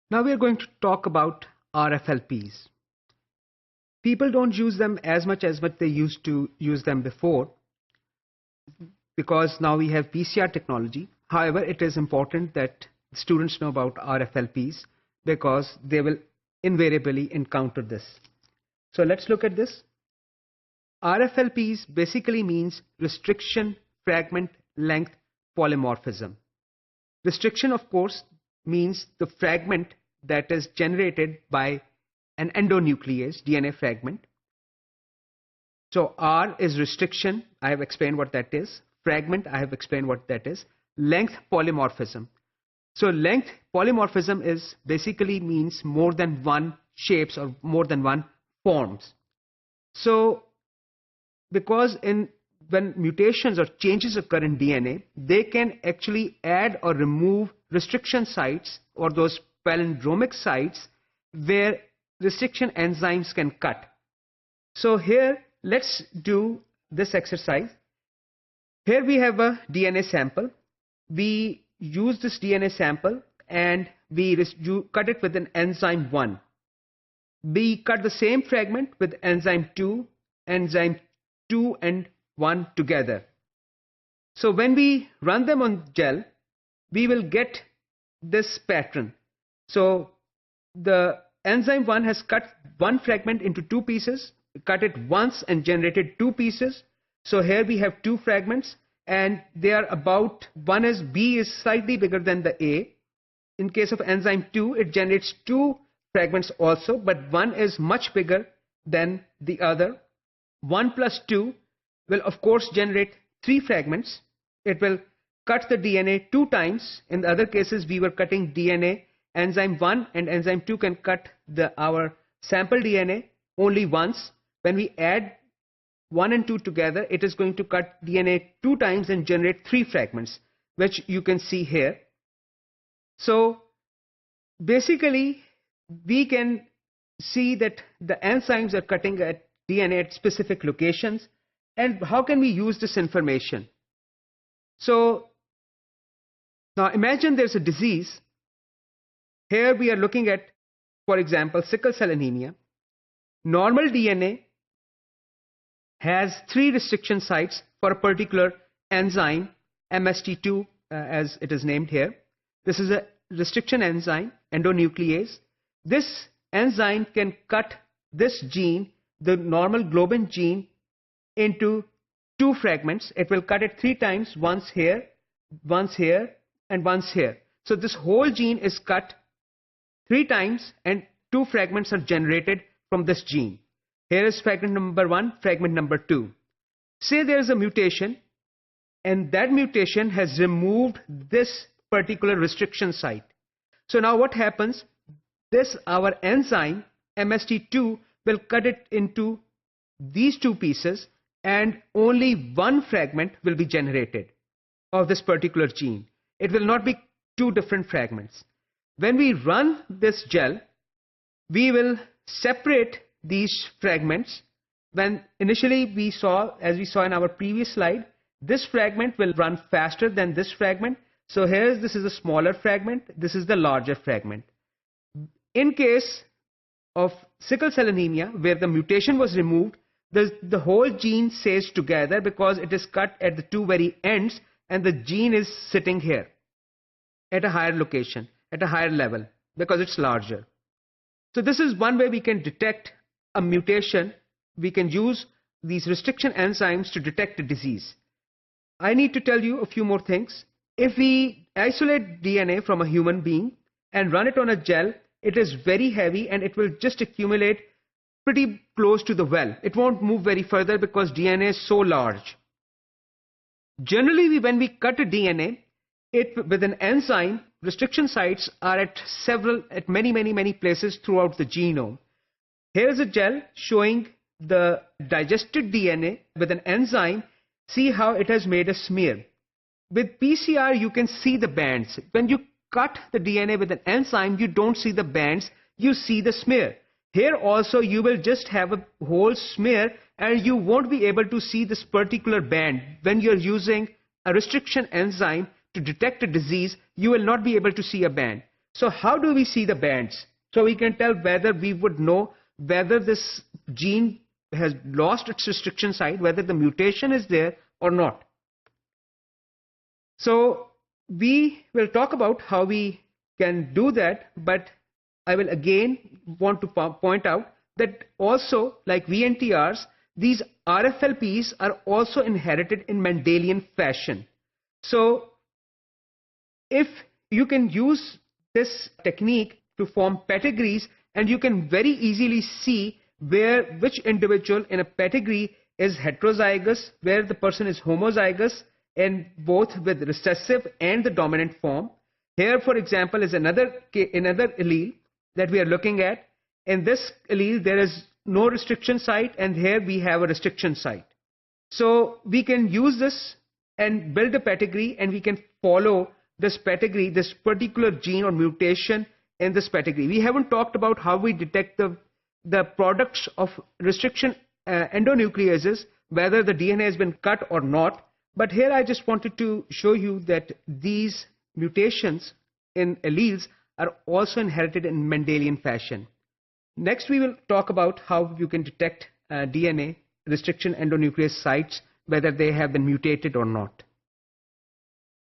Now we are going to talk about RFLPs. People don't use them as much as what they used to use them before because now we have PCR technology. However, it is important that students know about RFLPs because they will invariably encounter this. So let's look at this. RFLPs basically means restriction, fragment, length, polymorphism. Restriction, of course, means the fragment that is generated by an endonuclease, DNA fragment. So R is restriction, I have explained what that is. Fragment, I have explained what that is. Length, polymorphism. So length, polymorphism is basically means more than one shapes or more than one forms. So because when mutations or changes occur in DNA, they can actually add or remove restriction sites or those palindromic sites where restriction enzymes can cut. So here, let's do this exercise. Here we have a DNA sample. We use this DNA sample and we cut it with an enzyme 1. We cut the same fragment with enzyme 2 and 1 together. So when we run them on gel, we will get this pattern. So the enzyme 1 has cut one fragment into two pieces, cut it once and generated two pieces. So here we have two fragments and they are about, B is slightly bigger than the A. In case of enzyme 2, it generates two fragments also, but one is much bigger than the other. 1 plus 2 will of course generate three fragments. It will cut the DNA two times. In the other cases, we were cutting DNA. Enzyme 1 and enzyme 2 can cut our sample DNA only once. When we add 1 and 2 together, it is going to cut DNA two times and generate three fragments, which you can see here. So basically, we can see that the enzymes are cutting at DNA at specific locations. And how can we use this information? So now imagine there's a disease. Here we are looking at, for example, sickle cell anemia. Normal DNA has three restriction sites for a particular enzyme, MST2, as it is named here. This is a restriction enzyme, endonuclease. This enzyme can cut this gene, the normal globin gene, into two fragments. It will cut it three times, once here, and once here. So this whole gene is cut three times and two fragments are generated from this gene. Here is fragment number 1, fragment number 2. Say there is a mutation and that mutation has removed this particular restriction site. So now what happens? Our enzyme MST2 will cut it into these two pieces and only one fragment will be generated of this particular gene. It will not be two different fragments. When we run this gel, we will separate these fragments. When initially we saw, as we saw in our previous slide, this fragment will run faster than this fragment. So this is a smaller fragment, this is the larger fragment. In case of sickle cell anemia, where the mutation was removed, the whole gene stays together because it is cut at the two very ends and the gene is sitting here at a higher location, at a higher level, because it's larger. So this is one way we can detect a mutation. We can use these restriction enzymes to detect a disease. I need to tell you a few more things. If we isolate DNA from a human being and run it on a gel, it is very heavy and it will just accumulate pretty close to the well. It won't move very further because DNA is so large. Generally, when we cut a DNA, with an enzyme, restriction sites are at many places throughout the genome. Here is a gel showing the digested DNA with an enzyme. See how it has made a smear. With PCR, you can see the bands. When you cut the DNA with an enzyme, you don't see the bands, you see the smear. Here also, you will just have a whole smear and you won't be able to see this particular band. When you're using a restriction enzyme to detect a disease, you will not be able to see a band. So how do we see the bands? So we can tell whether we would know whether this gene has lost its restriction site, whether the mutation is there or not. So we will talk about how we can do that, but I will again want to point out that also, like VNTRs, these RFLPs are also inherited in Mendelian fashion. So if you can use this technique to form pedigrees, and you can very easily see which individual in a pedigree is heterozygous, where the person is homozygous, and both with recessive and the dominant form. Here, for example, is another allele that we are looking at. In this allele, there is no restriction site, and here we have a restriction site. So we can use this and build a pedigree, and we can follow this pedigree, this particular gene or mutation in this pedigree. We haven't talked about how we detect the products of restriction endonucleases, whether the DNA has been cut or not. But here I just wanted to show you that these mutations in alleles are also inherited in Mendelian fashion. Next, we will talk about how you can detect DNA restriction endonuclease sites, whether they have been mutated or not.